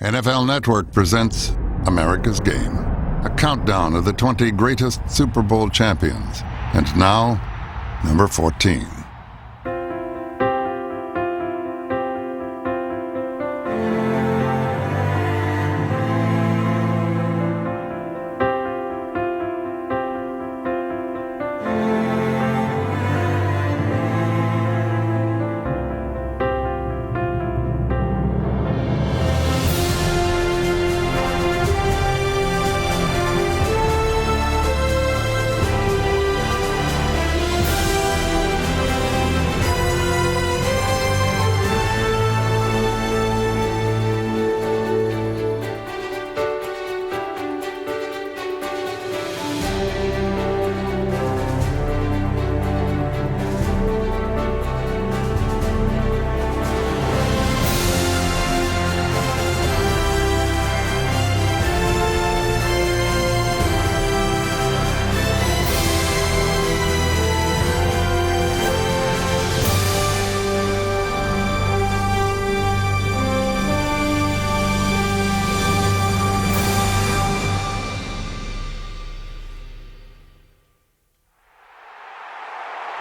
NFL Network presents America's Game, a countdown of the 20 greatest Super Bowl champions. And now, number 14.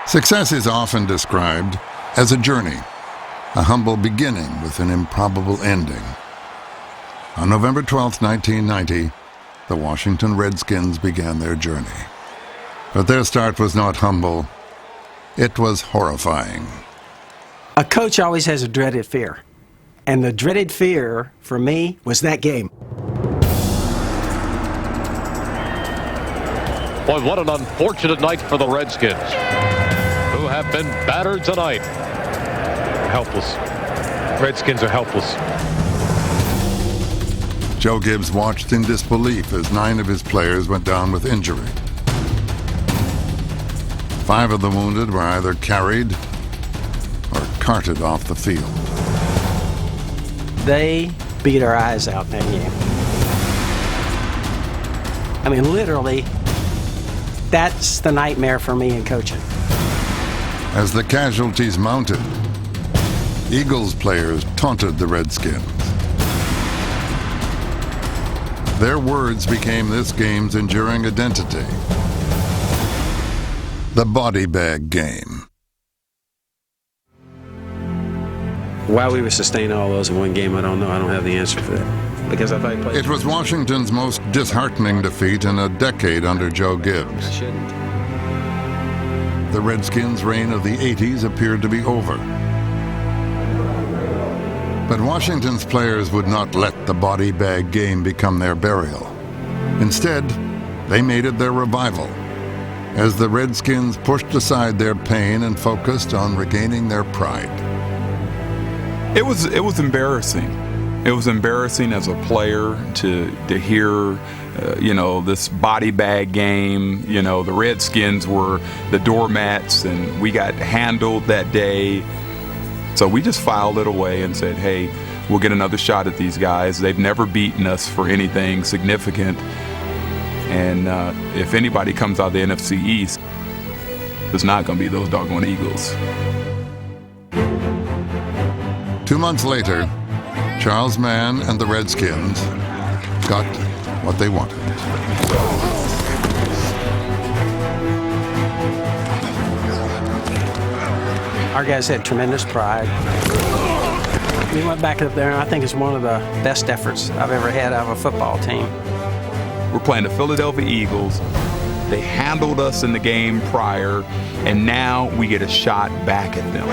Success is often described as a journey, a humble beginning with an improbable ending. On November 12, 1990, the Washington Redskins began their journey. But their start was not humble. It was horrifying. A coach always has a dreaded fear. And the dreaded fear, for me, was that game. Boy, what an unfortunate night for the Redskins, who have been battered tonight. Helpless. Redskins are helpless. Joe Gibbs watched in disbelief as 9 of his players went down with injury. 5 of the wounded were either carried or carted off the field. They beat our eyes out in that game. I mean, literally, that's the nightmare for me in coaching. As the casualties mounted, Eagles players taunted the Redskins. Their words became this game's enduring identity: the body bag game. Why we would sustain all those in one game, I don't know. I don't have the answer for that. Because I thought he played. It was Washington's most disheartening defeat in a decade under Joe Gibbs. I shouldn't. The Redskins' reign of the 80s appeared to be over. But Washington's players would not let the body bag game become their burial. Instead, they made it their revival, as the Redskins pushed aside their pain and focused on regaining their pride. It was embarrassing. It was embarrassing as a player to hear, this body bag game. The Redskins were the doormats, and we got handled that day. So we just filed it away and said, hey, we'll get another shot at these guys. They've never beaten us for anything significant. And if anybody comes out of the NFC East, it's not going to be those doggone Eagles. 2 months later, Charles Mann and the Redskins got what they wanted. Our guys had tremendous pride. We went back up there, and I think it's one of the best efforts I've ever had out of a football team. We're playing the Philadelphia Eagles. They handled us in the game prior, and now we get a shot back at them.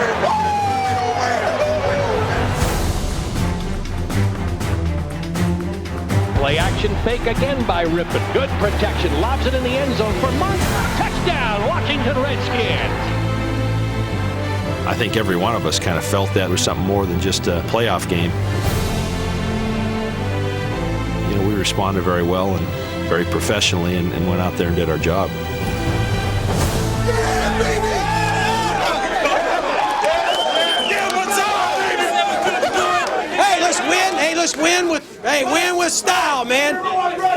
Play action fake again by Rippon. Good protection. Lobs it in the end zone for Monk. Touchdown, Washington Redskins. I think every one of us kind of felt that it was something more than just a playoff game. We responded very well and very professionally and went out there and did our job. Win with style, man.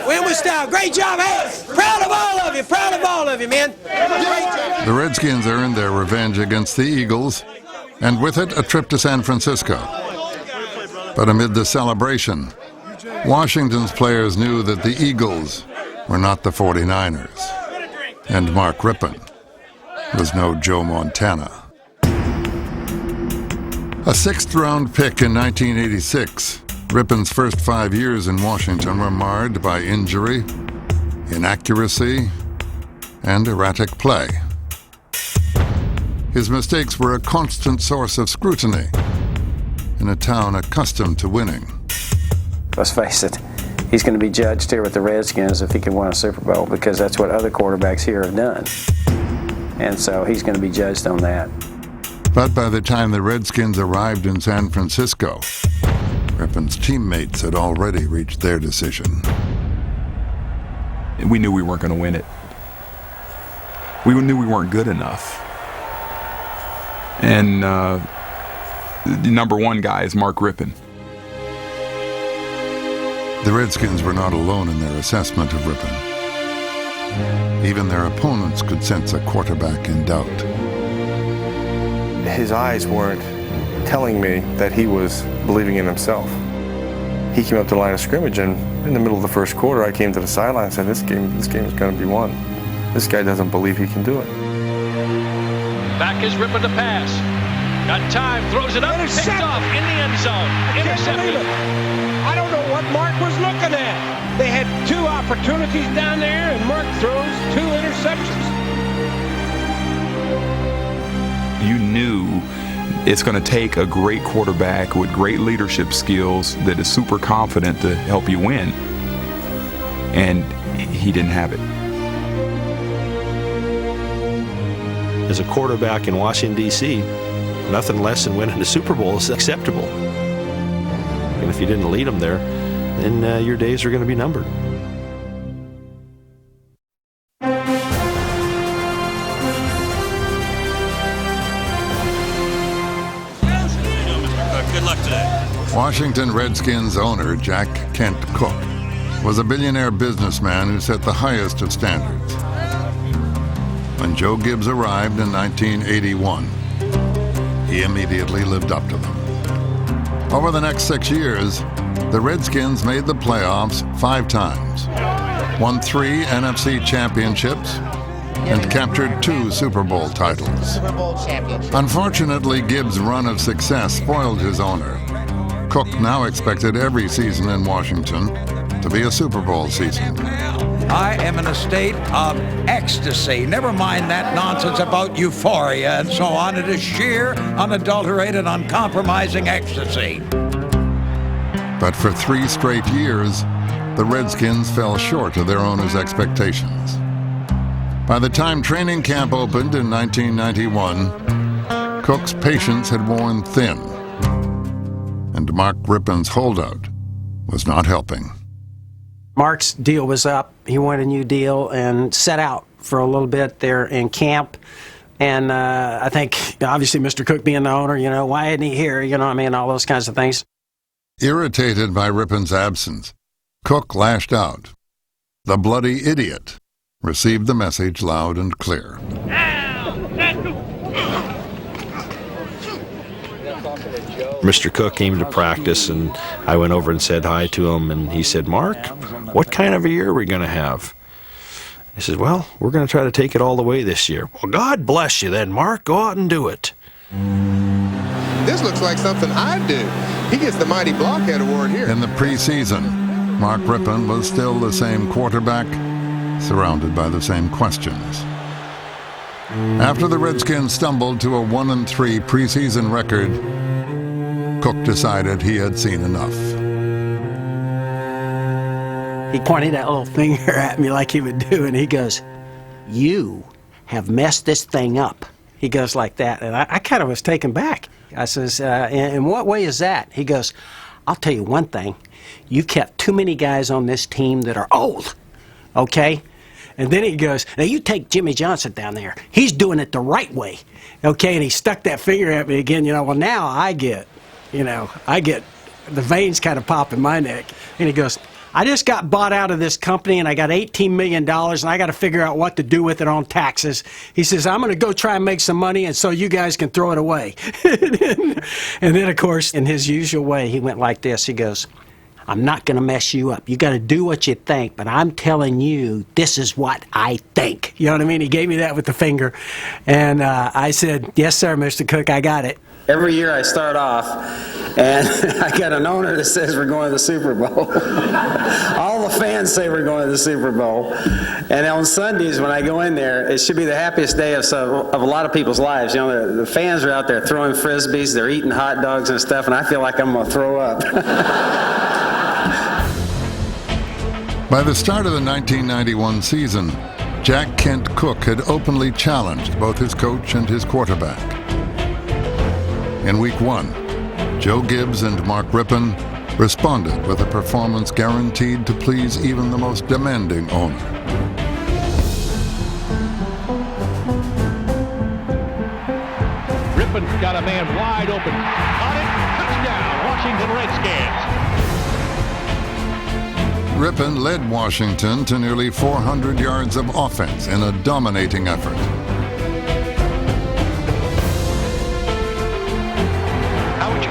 Win with style. Great job. Hey, proud of all of you. Proud of all of you, man. Great job. The Redskins earned their revenge against the Eagles, and with it, a trip to San Francisco. But amid the celebration, Washington's players knew that the Eagles were not the 49ers, and Mark Rypien was no Joe Montana. A sixth-round pick in 1986, Rypien's first 5 years in Washington were marred by injury, inaccuracy, and erratic play. His mistakes were a constant source of scrutiny in a town accustomed to winning. Let's face it, he's going to be judged here with the Redskins if he can win a Super Bowl, because that's what other quarterbacks here have done. And so he's going to be judged on that. But by the time the Redskins arrived in San Francisco, Rypien's teammates had already reached their decision. We knew we weren't going to win it. We knew we weren't good enough. And the number one guy is Mark Rypien. The Redskins were not alone in their assessment of Rypien. Even their opponents could sense a quarterback in doubt. His eyes weren't telling me that he was believing in himself. He came up to the line of scrimmage, and in the middle of the first quarter, I came to the sideline and said, this game is going to be won. This guy doesn't believe he can do it. Back is Rypien to pass. Got time, throws it up, picked off in the end zone. Intercepted. I don't know what Mark was looking at. They had 2 opportunities down there, and Mark throws 2 interceptions. You knew it's going to take a great quarterback with great leadership skills that is super confident to help you win. And he didn't have it. As a quarterback in Washington, D.C., nothing less than winning the Super Bowl is acceptable. And if you didn't lead them there, then your days are going to be numbered. Good luck today. Washington Redskins owner Jack Kent Cooke was a billionaire businessman who set the highest of standards. When Joe Gibbs arrived in 1981, he immediately lived up to them. Over the next 6 years, the Redskins made the playoffs 5 times, won 3 NFC championships, and captured 2 Super Bowl titles. Unfortunately, Gibbs' run of success spoiled his owner. Cooke now expected every season in Washington to be a Super Bowl season. I am in a state of ecstasy. Never mind that nonsense about euphoria and so on. It is sheer, unadulterated, uncompromising ecstasy. But for 3 straight years, the Redskins fell short of their owner's expectations. By the time training camp opened in 1991, Cooke's patience had worn thin, and Mark Rypien's holdout was not helping. Mark's deal was up. He wanted a new deal and set out for a little bit there in camp. And I think, obviously, Mr. Cooke being the owner, why isn't he here? All those kinds of things. Irritated by Rypien's absence, Cooke lashed out. The bloody idiot received the message loud and clear. Mr. Cooke came to practice, and I went over and said hi to him, and he said, "Mark, what kind of a year are we going to have?" He says, "Well, we're going to try to take it all the way this year." "Well, God bless you then, Mark. Go out and do it." This looks like something I'd do. He gets the Mighty Blockhead Award here. In the preseason, Mark Rypien was still the same quarterback, surrounded by the same questions. After the Redskins stumbled to a 1-3 preseason record, Cooke decided he had seen enough. He pointed that little finger at me like he would do, and he goes, "You have messed this thing up." He goes like that, and I kind of was taken back. I says, in what way is that? He goes, "I'll tell you one thing. You kept too many guys on this team that are old, okay?" And then he goes, "Now you take Jimmy Johnson down there. He's doing it the right way, okay?" And he stuck that finger at me again. Well, now I get the veins kind of pop in my neck. And he goes, "I just got bought out of this company, and I got $18 million, and I got to figure out what to do with it on taxes." He says, "I'm going to go try and make some money, and so you guys can throw it away." And then, of course, in his usual way, he went like this. He goes, I'm not going to mess you up. You got to do what you think, but I'm telling you, this is what I think. You know what I mean? He gave me that with the finger. And I said, yes, sir, Mr. Cook, I got it. Every year I start off, and I got an owner that says we're going to the Super Bowl. All the fans say we're going to the Super Bowl. And on Sundays when I go in there, it should be the happiest day of a lot of people's lives. You know, the fans are out there throwing Frisbees, they're eating hot dogs and stuff, and I feel like I'm going to throw up. By the start of the 1991 season, Jack Kent Cooke had openly challenged both his coach and his quarterback. In Week 1, Joe Gibbs and Mark Rippon responded with a performance guaranteed to please even the most demanding owner. Rippon got a man wide open. On it, touchdown, Washington Redskins. Rippon led Washington to nearly 400 yards of offense in a dominating effort.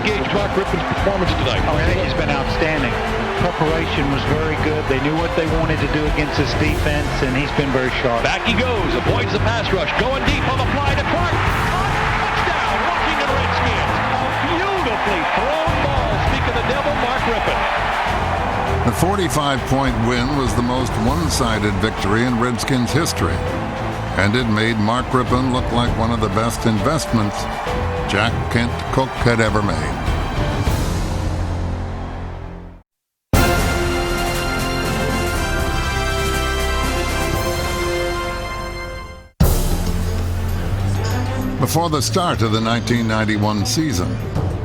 Gauge Mark Rippon's performance tonight. I think he's been outstanding. Preparation was very good. They knew what they wanted to do against this defense, and he's been very sharp. Back he goes, avoids the pass rush, going deep on the fly to Clark. Touchdown, Washington Redskins. Beautifully thrown ball. Speak of the devil, Mark Rippon. The 45-point win was the most one-sided victory in Redskins history, and it made Mark Rippon look like one of the best investments Jack Kent Cooke had ever made. Before the start of the 1991 season,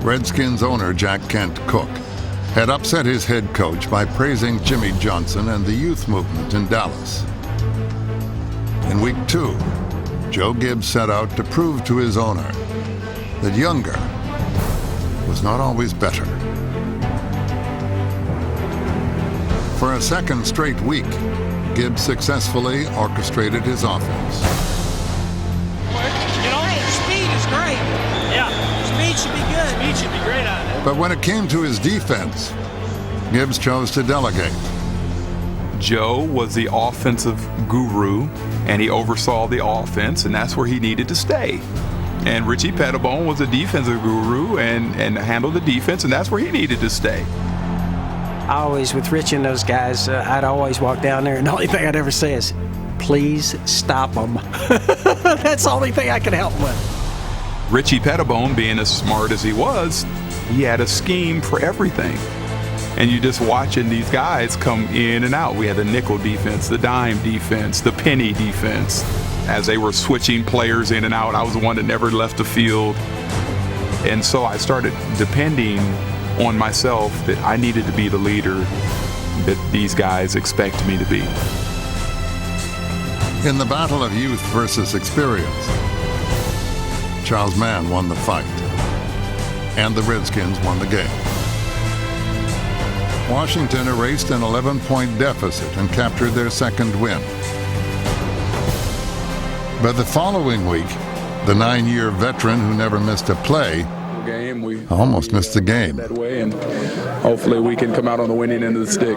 Redskins owner Jack Kent Cooke had upset his head coach by praising Jimmy Johnson and the youth movement in Dallas. In Week 2, Joe Gibbs set out to prove to his owner that younger was not always better. For a second straight week, Gibbs successfully orchestrated his offense. You know, speed is great. Yeah, speed should be good. Speed should be great on it. But when it came to his defense, Gibbs chose to delegate. Joe was the offensive guru, and he oversaw the offense, and that's where he needed to stay. And Richie Pettibone was a defensive guru and handled the defense, and that's where he needed to stay. I always, with Rich and those guys, I'd always walk down there, and the only thing I'd ever say is, please stop them. That's the only thing I could help with. Richie Pettibone, being as smart as he was, he had a scheme for everything. And you just watching these guys come in and out. We had the nickel defense, the dime defense, the penny defense. As they were switching players in and out, I was the one that never left the field. And so I started depending on myself that I needed to be the leader that these guys expect me to be. In the battle of youth versus experience, Charles Mann won the fight, and the Redskins won the game. Washington erased an 11-point deficit and captured their second win. But the following week, the 9-year veteran who never missed a play almost missed the game. That way, and hopefully we can come out on the winning end of the stick.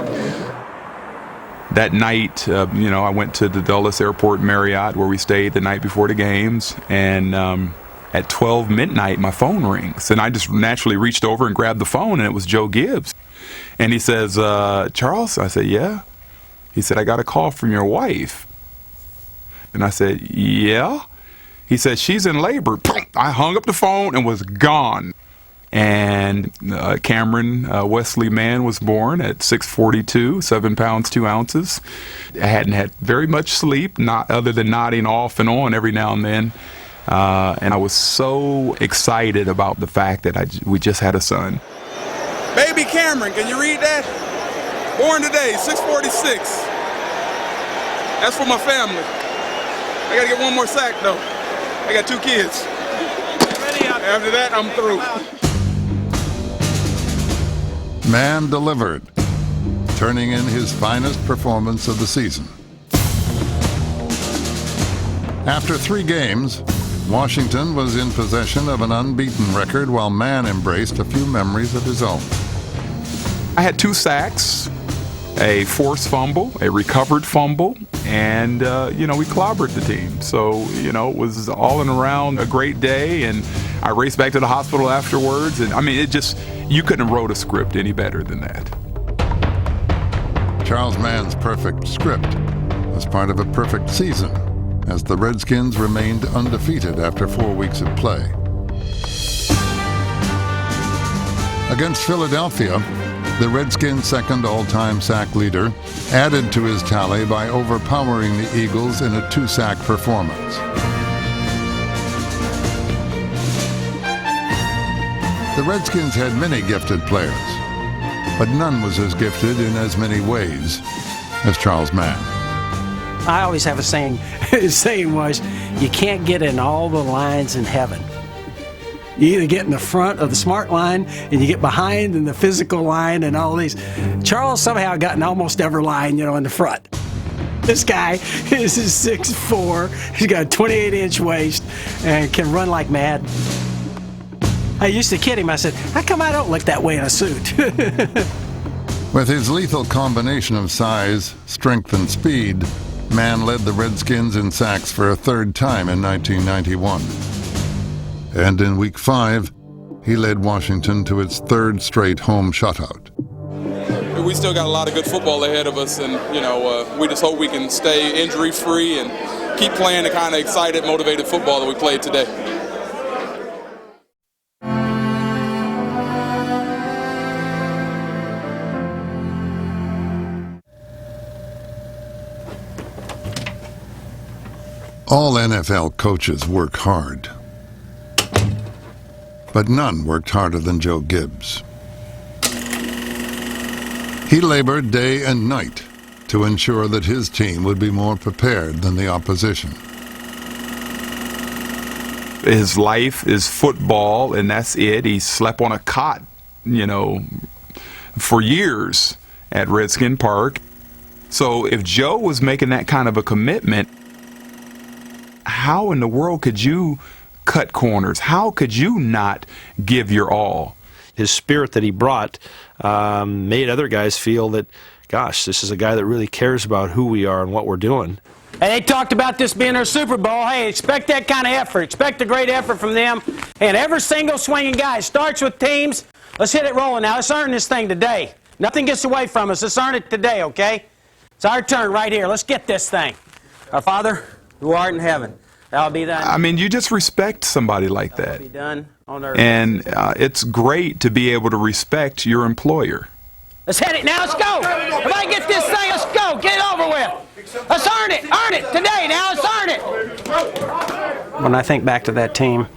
That night, I went to the Dulles Airport Marriott where we stayed the night before the games, and at 12 midnight, my phone rings, and I just naturally reached over and grabbed the phone, and it was Joe Gibbs. And he says, Charles? I said, yeah. He said, I got a call from your wife. And I said, yeah? He said, she's in labor. I hung up the phone and was gone. And Cameron Wesley Mann was born at 6'42", 7 pounds, 2 ounces. I hadn't had very much sleep, not other than nodding off and on every now and then. And I was so excited about the fact that we just had a son. Baby Cameron, can you read that? Born today, 646. That's for my family. I gotta get one more sack though. I got 2 kids. After that, I'm through. Mann delivered, turning in his finest performance of the season. After 3 games, Washington was in possession of an unbeaten record while Mann embraced a few memories of his own. I had 2 sacks, a forced fumble, a recovered fumble, and, we clobbered the team. So, it was all in around a great day, and I raced back to the hospital afterwards. And, you couldn't have wrote a script any better than that. Charles Mann's perfect script was part of a perfect season, as the Redskins remained undefeated after 4 weeks of play. Against Philadelphia, the Redskins' second all-time sack leader added to his tally by overpowering the Eagles in a 2-sack performance. The Redskins had many gifted players, but none was as gifted in as many ways as Charles Mann. I always have a saying. His saying was, you can't get in all the lines in heaven. You either get in the front of the smart line, and you get behind in the physical line and all these. Charles somehow got in almost every line, in the front. This guy is 6'4", he's got a 28-inch waist, and can run like mad. I used to kid him. I said, how come I don't look that way in a suit? With his lethal combination of size, strength, and speed, Mann led the Redskins in sacks for a 3rd time in 1991. And in Week 5, he led Washington to its 3rd straight home shutout. We still got a lot of good football ahead of us, and we just hope we can stay injury-free and keep playing the kind of excited, motivated football that we played today. All NFL coaches work hard, but none worked harder than Joe Gibbs. He labored day and night to ensure that his team would be more prepared than the opposition. His life is football, and that's it. He slept on a cot, for years at Redskin Park. So if Joe was making that kind of a commitment, how in the world could you cut corners? How could you not give your all? His spirit that he brought made other guys feel that, gosh, this is a guy that really cares about who we are and what we're doing. And they talked about this being their Super Bowl. Hey, expect that kind of effort. Expect a great effort from them. And every single swinging guy starts with teams. Let's hit it rolling now. Let's earn this thing today. Nothing gets away from us. Let's earn it today, okay? It's our turn right here. Let's get this thing. Our Father, who art in heaven, thou be done. You just respect somebody like that. Be done on earth. And it's great to be able to respect your employer. Let's hit it now. Let's go. If I get this thing, let's go. Get it over with. Let's earn it. Earn it today. Now let's earn it. When I think back to that team,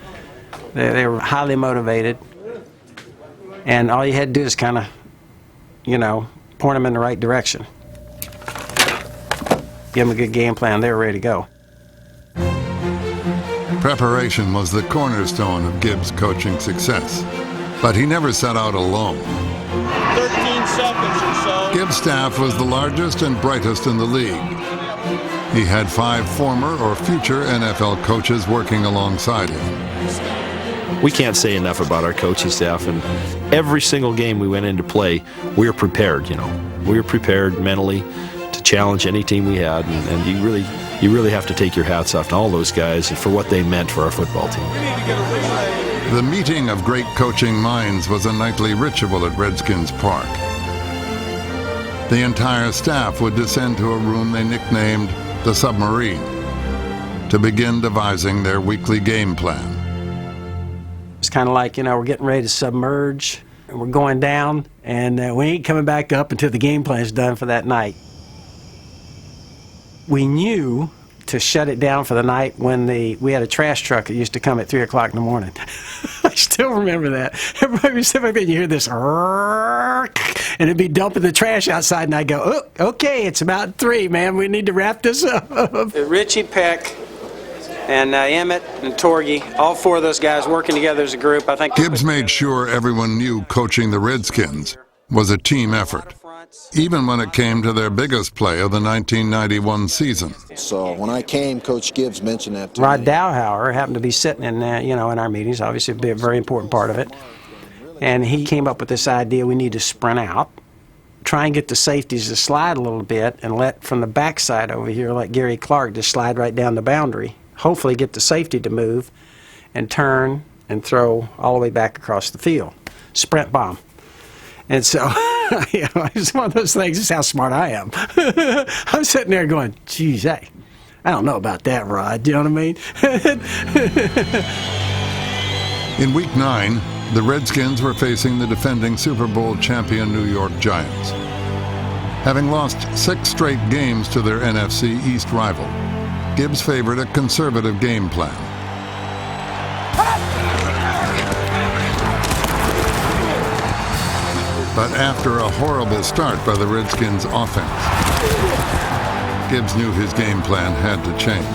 they were highly motivated. And all you had to do is kind of, point them in the right direction. Give them a good game plan. They were ready to go. Preparation was the cornerstone of Gibbs' coaching success, but he never set out alone. 13 seconds or so. Gibbs' staff was the largest and brightest in the league. He had 5 former or future NFL coaches working alongside him. We can't say enough about our coaching staff, and every single game we went into play, we were prepared, We were prepared mentally to challenge any team we had, and you really have to take your hats off to all those guys for what they meant for our football team. The meeting of great coaching minds was a nightly ritual at Redskins Park. The entire staff would descend to a room they nicknamed the Submarine to begin devising their weekly game plan. It's kind of like, we're getting ready to submerge, and we're going down, and we ain't coming back up until the game plan is done for that night. We knew to shut it down for the night when we had a trash truck that used to come at 3 o'clock in the morning. I still remember that. Everybody was sitting there, and you hear this, and it'd be dumping the trash outside, and I'd go, oh, okay, it's about 3, man. We need to wrap this up. Richie Peck and Emmett and Torgy, all 4 of those guys working together as a group. I think Gibbs made sure everyone knew coaching the Redskins was a team effort, even when it came to their biggest play of the 1991 season. So when I came, Coach Gibbs mentioned that to me. Rod Dowhauer happened to be sitting in, in our meetings. Obviously, it'd be a very important part of it. And he came up with this idea: we need to sprint out, try and get the safeties to slide a little bit and let from the backside over here, let Gary Clark just slide right down the boundary. Hopefully get the safety to move and turn and throw all the way back across the field. Sprint bomb. And so, it's one of those things. This is how smart I am. I'm sitting there going, geez, hey, I don't know about that, Rod. Do you know what I mean? In Week 9, the Redskins were facing the defending Super Bowl champion New York Giants. Having lost 6 straight games to their NFC East rival, Gibbs favored a conservative game plan. But after a horrible start by the Redskins' offense, Gibbs knew his game plan had to change.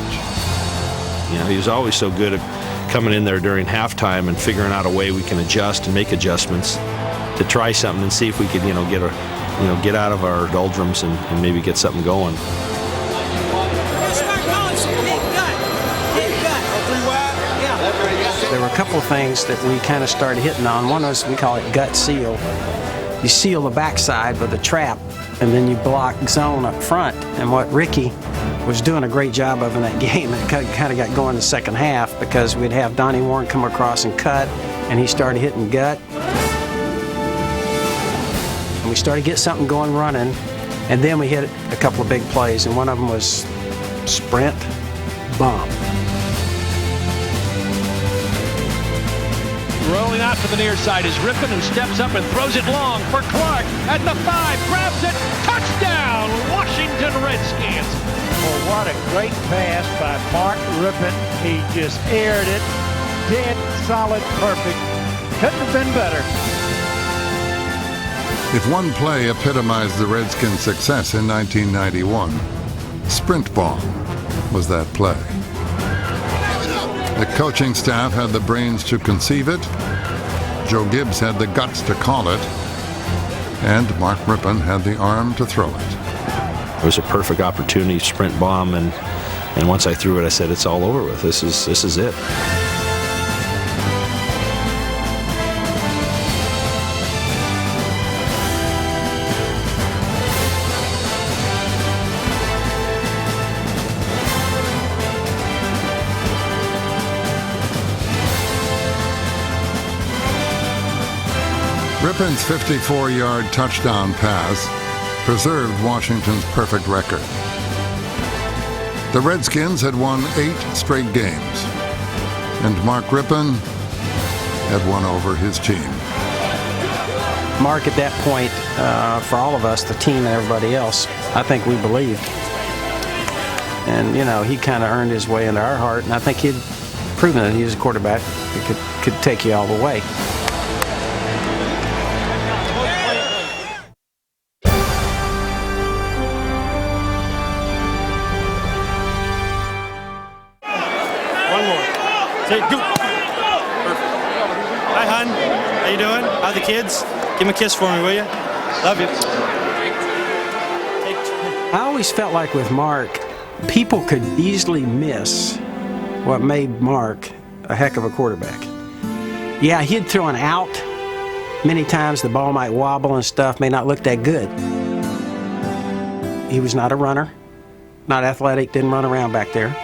You know, he was always so good at coming in there during halftime and figuring out a way we can adjust and make adjustments to try something and see if we could, get out of our doldrums and maybe get something going. There were a couple of things that we kind of started hitting on. One was, we call it gut seal. You seal the backside with a trap, and then you block zone up front. And what Ricky was doing a great job of in that game, it kind of got going in the second half, because we'd have Donnie Warren come across and cut, and he started hitting gut. And we started to get something going running, and then we hit a couple of big plays, and one of them was sprint bomb. Rolling out to the near side is Rippon, who steps up and throws it long for Clark at the 5, grabs it, touchdown, Washington Redskins. Oh, what a great pass by Mark Rippon. He just aired it, dead, solid, perfect. Couldn't have been better. If one play epitomized the Redskins' success in 1991, sprint bomb was that play. The coaching staff had the brains to conceive it, Joe Gibbs had the guts to call it, and Mark Rippon had the arm to throw it. It was a perfect opportunity, sprint bomb, and once I threw it, I said, it's all over with. This is it. Rippon's 54-yard touchdown pass preserved Washington's perfect record. The Redskins had won 8 straight games, and Mark Rippon had won over his team. Mark, at that point, for all of us, the team and everybody else, I think we believed. And, he kind of earned his way into our heart, and I think he'd proven that he was a quarterback that could take you all the way. Hi, hon. How you doing? How are the kids? Give them a kiss for me, will you? Love you. I always felt like with Mark, people could easily miss what made Mark a heck of a quarterback. Yeah, he'd throw an out. Many times the ball might wobble and stuff, may not look that good. He was not a runner, not athletic, didn't run around back there.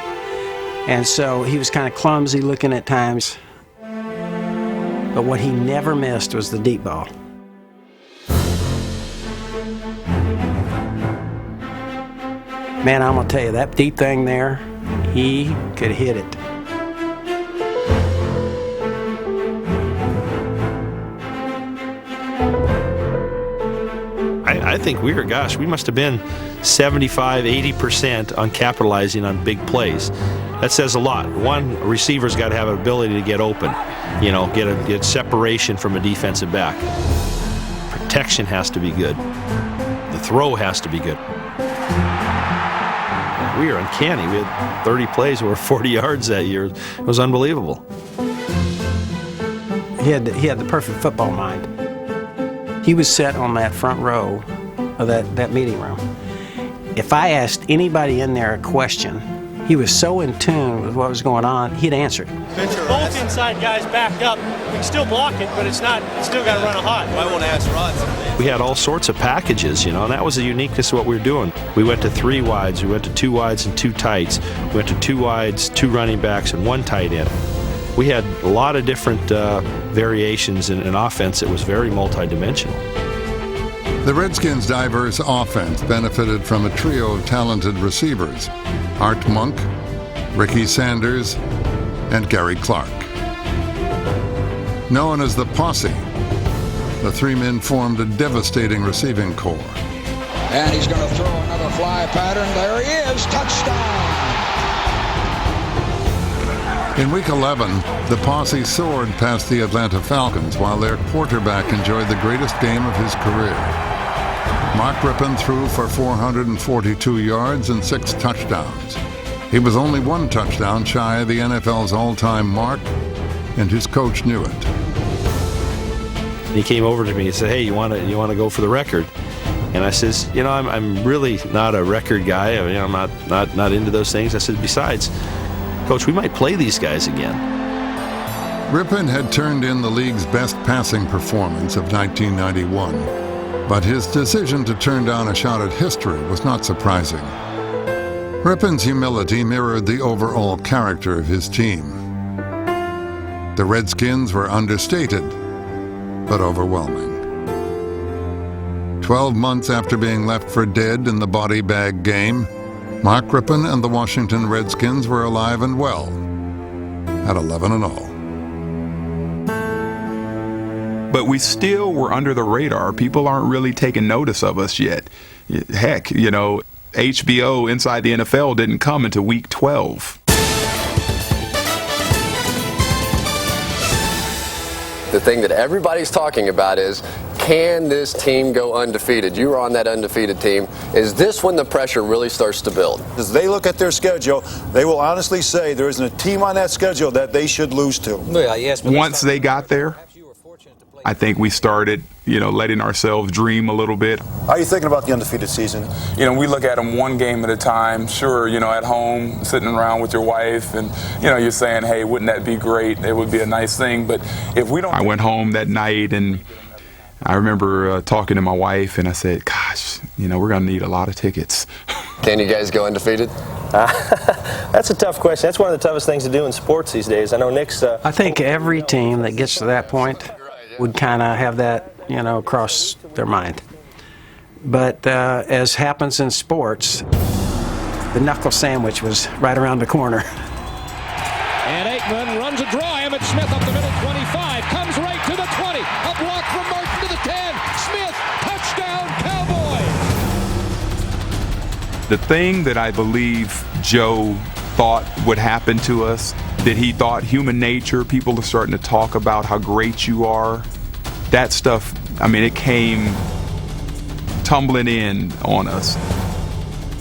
And so he was kind of clumsy looking at times. But what he never missed was the deep ball. Man, I'm going to tell you, that deep thing there, he could hit it. I think we must have been 75, 80% on capitalizing on big plays. That says a lot. One, a receiver's got to have an ability to get open, get separation from a defensive back. Protection has to be good. The throw has to be good. We were uncanny. We had 30 plays over 40 yards that year. It was unbelievable. He had the perfect football mind. He was set on that front row of that meeting room. If I asked anybody in there a question, he was so in tune with what was going on, he'd answer. Both inside guys backed up. We can still block it, but it's still got to run a hot. I want to ask Rod something. We had all sorts of packages, and that was the uniqueness of what we were doing. We went to 3 wides, we went to 2 wides and 2 tights. We went to 2 wides, 2 running backs, and 1 tight end. We had a lot of different variations in an offense that was very multidimensional. The Redskins' diverse offense benefited from a trio of talented receivers: Art Monk, Ricky Sanders, and Gary Clark. Known as the Posse, the 3 men formed a devastating receiving corps. And he's going to throw another fly pattern. There he is. Touchdown. In Week 11, the Posse soared past the Atlanta Falcons while their quarterback enjoyed the greatest game of his career. Mark Rypien threw for 442 yards and 6 touchdowns. He was only 1 touchdown shy of the NFL's all-time mark, and his coach knew it. He came over to me and said, "Hey, you want to go for the record?" And I says, I'm really not a record guy. I'm not into those things. I said, besides, Coach, we might play these guys again. Rypien had turned in the league's best passing performance of 1991. But his decision to turn down a shot at history was not surprising. Rypien's humility mirrored the overall character of his team. The Redskins were understated, but overwhelming. 12 months after being left for dead in the body bag game, Mark Rypien and the Washington Redskins were alive and well at 11-0. But we still were under the radar. People aren't really taking notice of us yet. Heck, HBO Inside the NFL didn't come until week 12. The thing that everybody's talking about is, can this team go undefeated? You were on that undefeated team. Is this when the pressure really starts to build? As they look at their schedule, they will honestly say there isn't a team on that schedule that they should lose to. Once they got there, I think we started, letting ourselves dream a little bit. How are you thinking about the undefeated season? We look at them one game at a time. Sure, at home, sitting around with your wife, and, you're saying, hey, wouldn't that be great? It would be a nice thing. But if we don't... I went home that night, and I remember talking to my wife, and I said, gosh, we're going to need a lot of tickets. Can you guys go undefeated? That's a tough question. That's one of the toughest things to do in sports these days. I know Nick's... I think every team that gets to that point would kind of have that, cross their mind. But as happens in sports, the knuckle sandwich was right around the corner. And Aikman runs a draw. Emmett Smith up the middle, 25, comes right to the 20. A block from Martin to the 10. Smith, touchdown, Cowboys! The thing that I believe Joe thought would happen to us, that he thought human nature, people are starting to talk about how great you are. That stuff, it came tumbling in on us.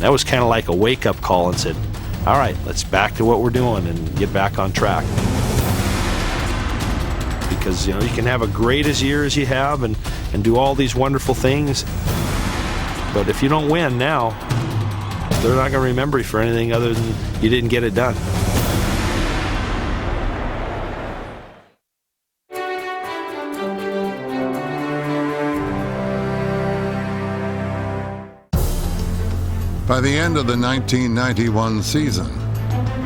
That was kind of like a wake-up call and said, all right, let's back to what we're doing and get back on track. Because, you can have a great as year as you have and do all these wonderful things. But if you don't win now, they're not going to remember you for anything other than you didn't get it done. By the end of the 1991 season,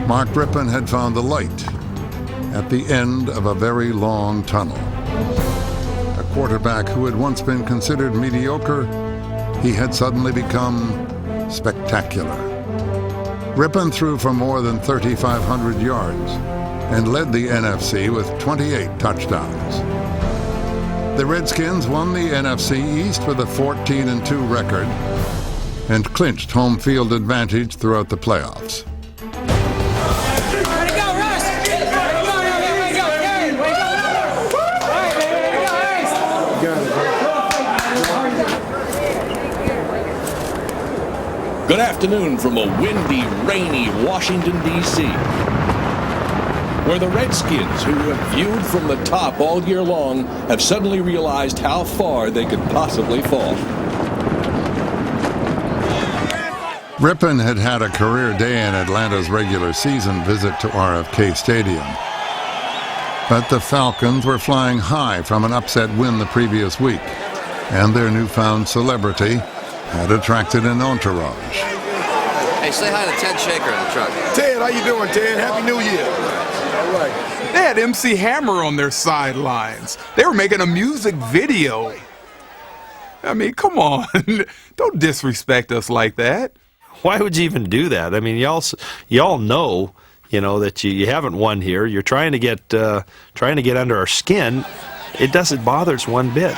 Mark Rypien had found the light at the end of a very long tunnel. A quarterback who had once been considered mediocre, he had suddenly become spectacular. Rypien threw for more than 3,500 yards and led the NFC with 28 touchdowns. The Redskins won the NFC East with a 14-2 record and clinched home field advantage throughout the playoffs. Good afternoon from a windy, rainy Washington, D.C., where the Redskins, who have viewed from the top all year long, have suddenly realized how far they could possibly fall. Rippon had had a career day in Atlanta's regular season visit to RFK Stadium. But the Falcons were flying high from an upset win the previous week, and their newfound celebrity had attracted an entourage. Hey, say hi to Ted Shaker in the truck. Ted, how you doing, Ted? Happy New Year. All right. They had MC Hammer on their sidelines. They were making a music video. I mean, come on. Don't disrespect us like that. Why would you even do that? I mean, y'all know, that you haven't won here. You're trying to get under our skin. It doesn't bother us one bit.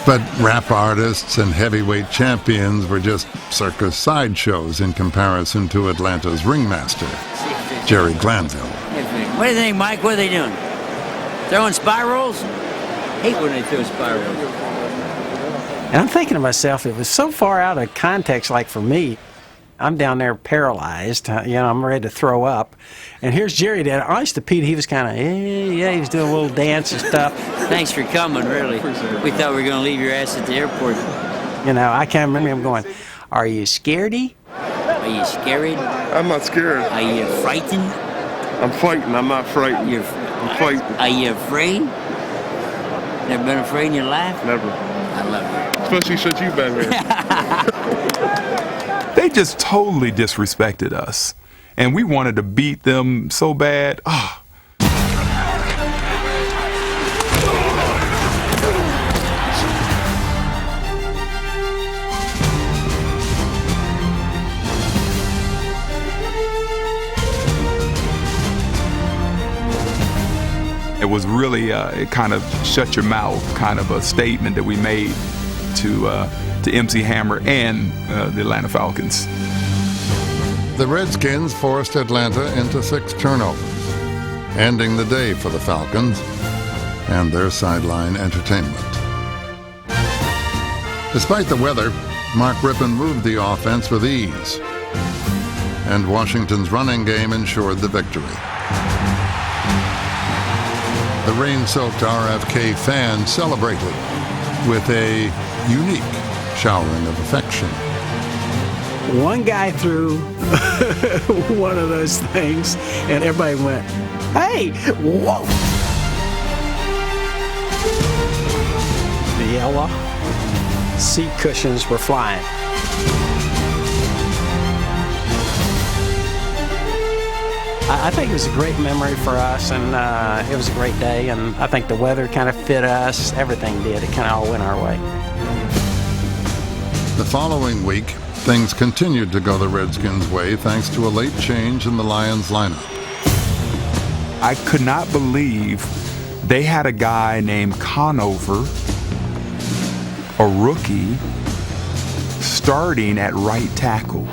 But rap artists and heavyweight champions were just circus sideshows in comparison to Atlanta's ringmaster, Jerry Glanville. What do you think, Mike? What are they doing? Throwing spirals? Hate when they throw spirals. And I'm thinking to myself, it was so far out of context, like for me. I'm down there paralyzed, I'm ready to throw up. And here's Jerry there. Honest to Pete, he was kind of, he was doing a little dance and stuff. Thanks for coming, really. We thought we were going to leave your ass at the airport. I can't remember him going, are you scaredy? Are you scared? I'm not scared. Are you frightened? I'm fighting. I'm not frightened. I'm fighting. Are you afraid? Never been afraid in your life? Never. I love you. Especially since you've been here. They just totally disrespected us. And we wanted to beat them so bad. It was really it kind of shut your mouth kind of a statement that we made to MC Hammer and the Atlanta Falcons. The Redskins forced Atlanta into 6 turnovers, ending the day for the Falcons and their sideline entertainment. Despite the weather, Mark Rippon moved the offense with ease, and Washington's running game ensured the victory. The rain-soaked RFK fans celebrated with a unique showering of affection. One guy threw one of those things, and everybody went, hey, whoa! The yellow seat cushions were flying. I think it was a great memory for us, and it was a great day, and I think the weather kind of fit us. Everything did. It kind of all went our way. The following week, things continued to go the Redskins' way thanks to a late change in the Lions lineup. I could not believe they had a guy named Conover, a rookie, starting at right tackle.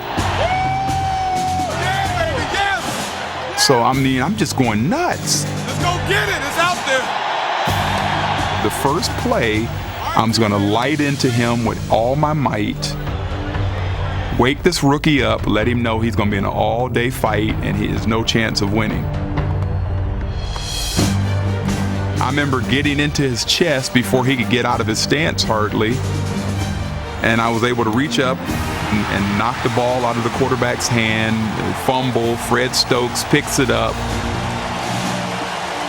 So, I'm just going nuts. Let's go get it. It's out there. The first play, I'm just going to light into him with all my might. Wake this rookie up, let him know he's going to be in an all-day fight and he has no chance of winning. I remember getting into his chest before he could get out of his stance hardly. And I was able to reach up and knock the ball out of the quarterback's hand, fumble. Fred Stokes picks it up.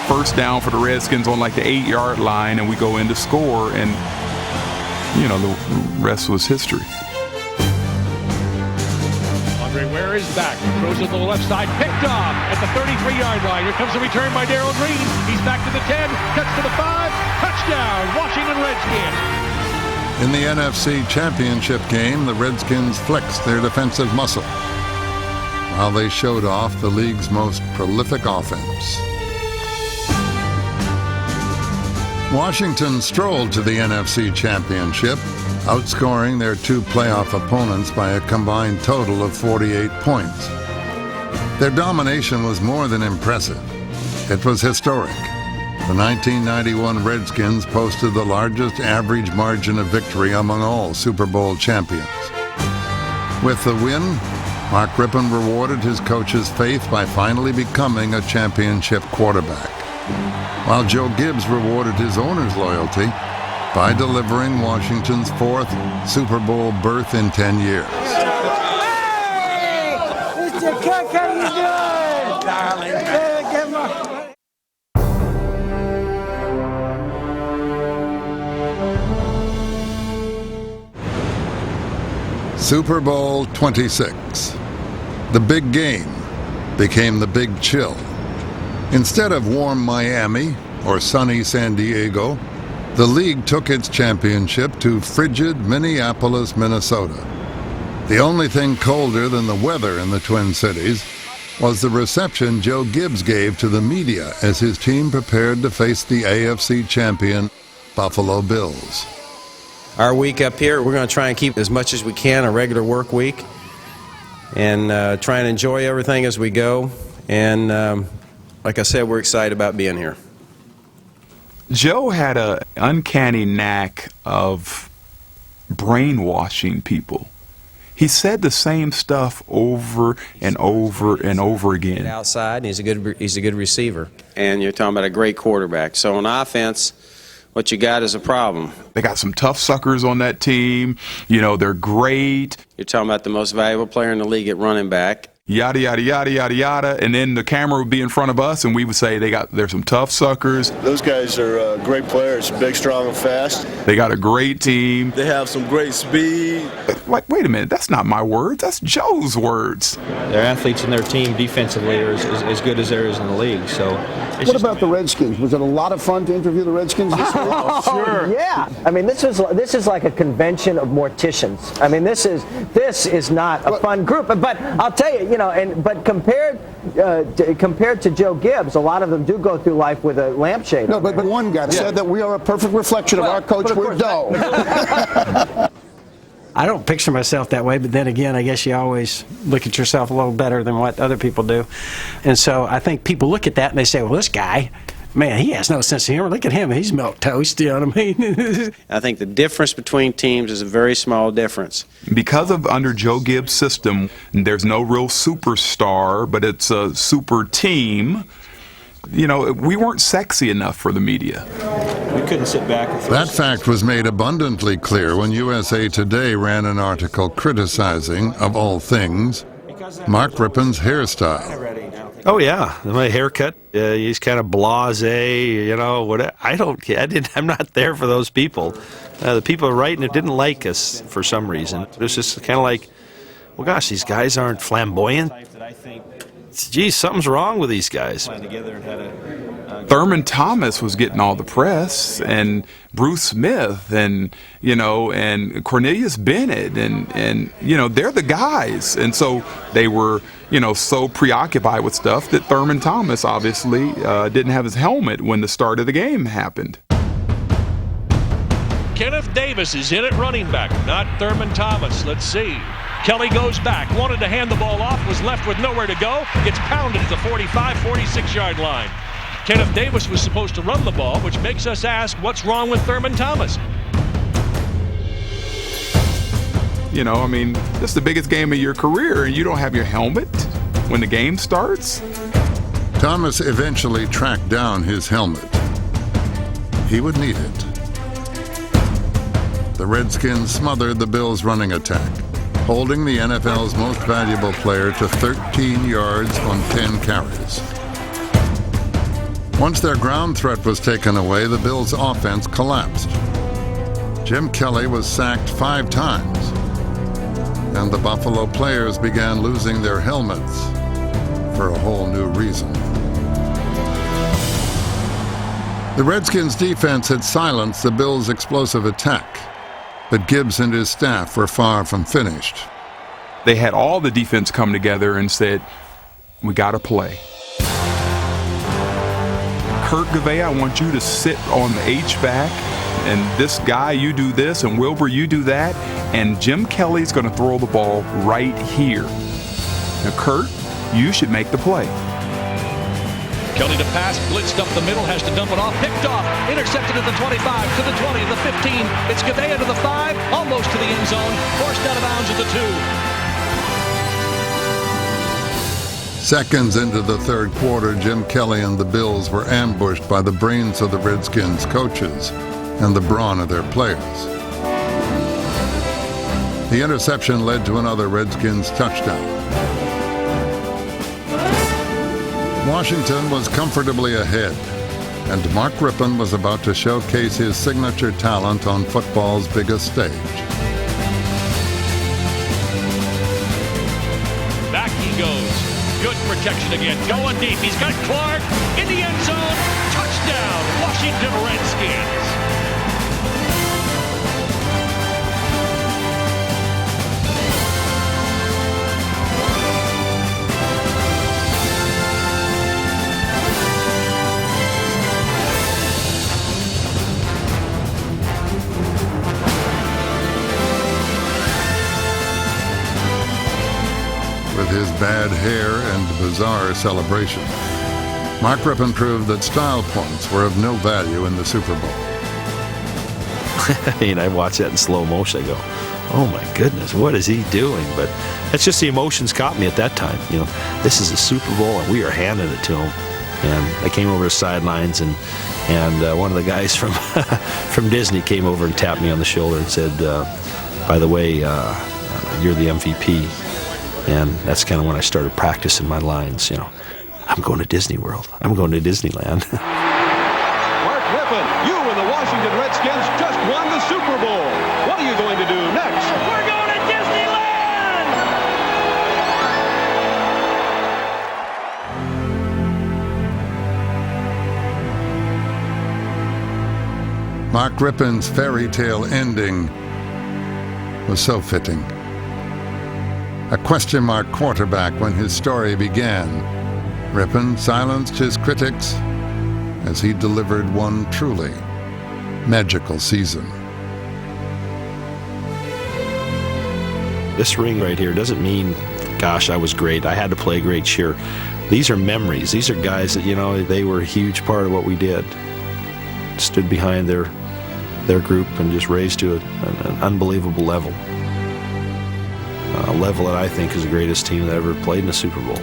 First down for the Redskins on like the 8-yard line, and we go in to score, and the rest was history. Andre Ware is back, throws it to the left side, picked off at the 33-yard line. Here comes the return by Darrell Green. He's back to the 10, cuts to the 5, touchdown, Washington Redskins. In the NFC Championship game, the Redskins flexed their defensive muscle, while they showed off the league's most prolific offense. Washington strolled to the NFC Championship, outscoring their 2 playoff opponents by a combined total of 48 points. Their domination was more than impressive. It was historic. The 1991 Redskins posted the largest average margin of victory among all Super Bowl champions. With the win, Mark Rippon rewarded his coach's faith by finally becoming a championship quarterback, while Joe Gibbs rewarded his owner's loyalty by delivering Washington's 4th Super Bowl berth in 10 years. Mr. Cook, how you doing? Darling. Give him a... Super Bowl 26. The big game became the big chill. Instead of warm Miami or sunny San Diego, the league took its championship to frigid Minneapolis, Minnesota. The only thing colder than the weather in the Twin Cities was the reception Joe Gibbs gave to the media as his team prepared to face the AFC champion Buffalo Bills. Our week up here, we're going to try and keep as much as we can a regular work week and try and enjoy everything as we go. And like I said, we're excited about being here. Joe had an uncanny knack of brainwashing people. He said the same stuff over and over and over again. Outside, and he's a good receiver. And you're talking about a great quarterback. So on offense, what you got is a problem. They got some tough suckers on that team. You know, they're great. You're talking about the most valuable player in the league at running back. Yada, yada, yada, yada, yada. And then the camera would be in front of us, and we would say there's some tough suckers. Those guys are great players, big, strong, and fast. They got a great team. They have some great speed. Like, wait a minute, that's not my words. That's Joe's words. Their athletes and their team defensively are as good as there is in the league. So, what about the Redskins? Was it a lot of fun to interview the Redskins this week? Oh, sure. Yeah. I mean, this is like a convention of morticians. I mean, this is not a fun group. But I'll tell you, but compared to Joe Gibbs, a lot of them do go through life with a lampshade. No, but one guy said that we are a perfect reflection of our coach. We're dull. I don't picture myself that way, but then again, I guess you always look at yourself a little better than what other people do. And so I think people look at that and they say, well, this guy, man, he has no sense of humor. Look at him. He's milquetoast, you know what I mean? I think the difference between teams is a very small difference. Because of under Joe Gibbs' system, there's no real superstar, but it's a super team. You know, we weren't sexy enough for the media. We couldn't sit back and That fact was made abundantly clear when USA Today ran an article criticizing, of all things, Mark Rippon's hairstyle. Oh yeah, my haircut. He's kind of blasé, you know. I'm not there for those people. The people writing it didn't like us for some reason. It was just kind of like, well, gosh, these guys aren't flamboyant. Geez, something's wrong with these guys. Thurman Thomas was getting all the press, and Bruce Smith, and Cornelius Bennett, and they're the guys, and so they were so preoccupied with stuff that Thurman Thomas obviously didn't have his helmet when the start of the game happened. Kenneth Davis is in at running back, not Thurman Thomas. Let's see. Kelly goes back, wanted to hand the ball off, was left with nowhere to go, gets pounded at the 45, 46-yard line. Kenneth Davis was supposed to run the ball, which makes us ask, what's wrong with Thurman Thomas? This is the biggest game of your career, and you don't have your helmet when the game starts? Thomas eventually tracked down his helmet. He would need it. The Redskins smothered the Bills' running attack, holding the NFL's most valuable player to 13 yards on 10 carries. Once their ground threat was taken away, the Bills' offense collapsed. Jim Kelly was sacked 5 times, and the Buffalo players began losing their helmets for a whole new reason. The Redskins' defense had silenced the Bills' explosive attack, but Gibbs and his staff were far from finished. They had all the defense come together and said, we got to play. Kurt Gavay, I want you to sit on the H-back, and this guy, you do this, and Wilbur, you do that, and Jim Kelly's going to throw the ball right here. Now, Kurt, you should make the play. Kelly to pass, blitzed up the middle, has to dump it off, picked off, intercepted at the 25, to the 20, the 15. It's Gavea to the 5, almost to the end zone, forced out of bounds at the 2. Seconds into the third quarter, Jim Kelly and the Bills were ambushed by the brains of the Redskins coaches and the brawn of their players. The interception led to another Redskins touchdown. Washington was comfortably ahead, and Mark Rippon was about to showcase his signature talent on football's biggest stage. Back he goes. Good protection again. Going deep. He's got Clark in the end zone. Touchdown, Washington Redskins. With his bad hair and bizarre celebration, Mark Rippon proved that style points were of no value in the Super Bowl. And I watch that in slow motion. I go, oh my goodness, what is he doing? But that's just the emotions caught me at that time. You know, this is a Super Bowl and we are handing it to him. And I came over to the sidelines, and one of the guys from from Disney came over and tapped me on the shoulder and said, by the way, you're the MVP. And that's kind of when I started practicing my lines, you know. I'm going to Disney World. I'm going to Disneyland. Mark Rippon, you and the Washington Redskins just won the Super Bowl. What are you going to do next? We're going to Disneyland! Mark Rippon's fairy tale ending was so fitting. A question mark quarterback when his story began, Rippon silenced his critics as he delivered one truly magical season. This ring right here doesn't mean, gosh, I was great. I had to play great, sure. These are memories. These are guys that, you know, they were a huge part of what we did. Stood behind their group and just raised to an unbelievable level. A level that I think is the greatest team that ever played in a Super Bowl.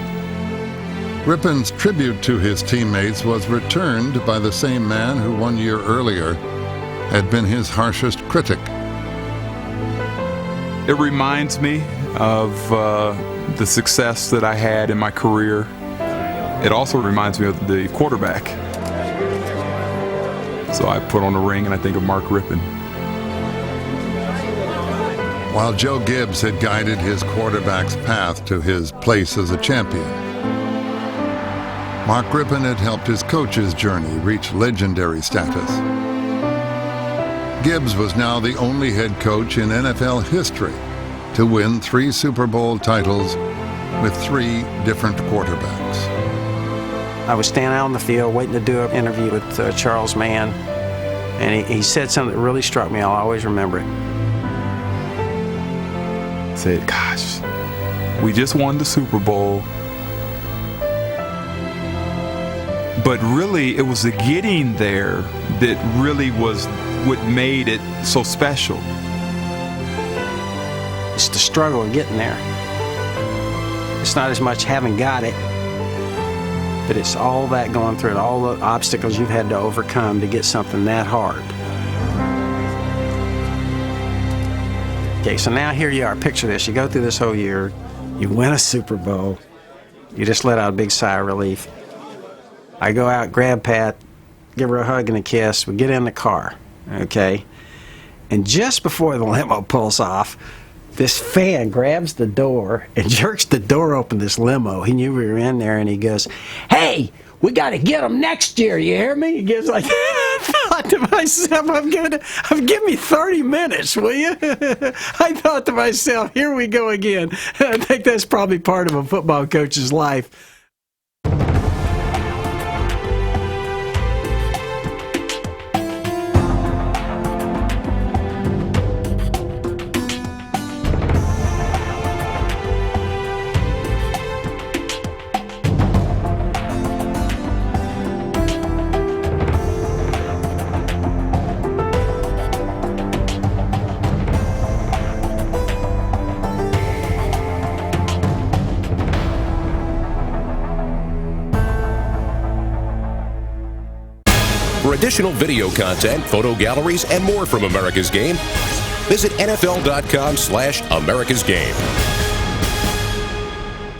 Rippon's tribute to his teammates was returned by the same man who 1 year earlier had been his harshest critic. It reminds me of the success that I had in my career. It also reminds me of the quarterback. So I put on a ring and I think of Mark Rippon. While Joe Gibbs had guided his quarterback's path to his place as a champion, Mark Rippon had helped his coach's journey reach legendary status. Gibbs was now the only head coach in NFL history to win 3 Super Bowl titles with 3 different quarterbacks. I was standing out on the field waiting to do an interview with Charles Mann, and he said something that really struck me. I'll always remember it. Said, gosh, we just won the Super Bowl, but really it was the getting there that really was what made it so special. It's the struggle of getting there. It's not as much having got it, but it's all that going through it, all the obstacles you've had to overcome to get something that hard. Okay, so now here you are. Picture this. You go through this whole year. You win a Super Bowl. You just let out a big sigh of relief. I go out, grab Pat, give her a hug and a kiss. We get in the car, okay? And just before the limo pulls off, this fan grabs the door and jerks the door open, this limo. He knew we were in there, and he goes, "Hey, we got to get them next year, you hear me?" He gives like, I thought to myself, give me 30 minutes, will you? I thought to myself, here we go again. I think that's probably part of a football coach's life. For additional video content, photo galleries, and more from America's Game, visit NFL.com/America's Game.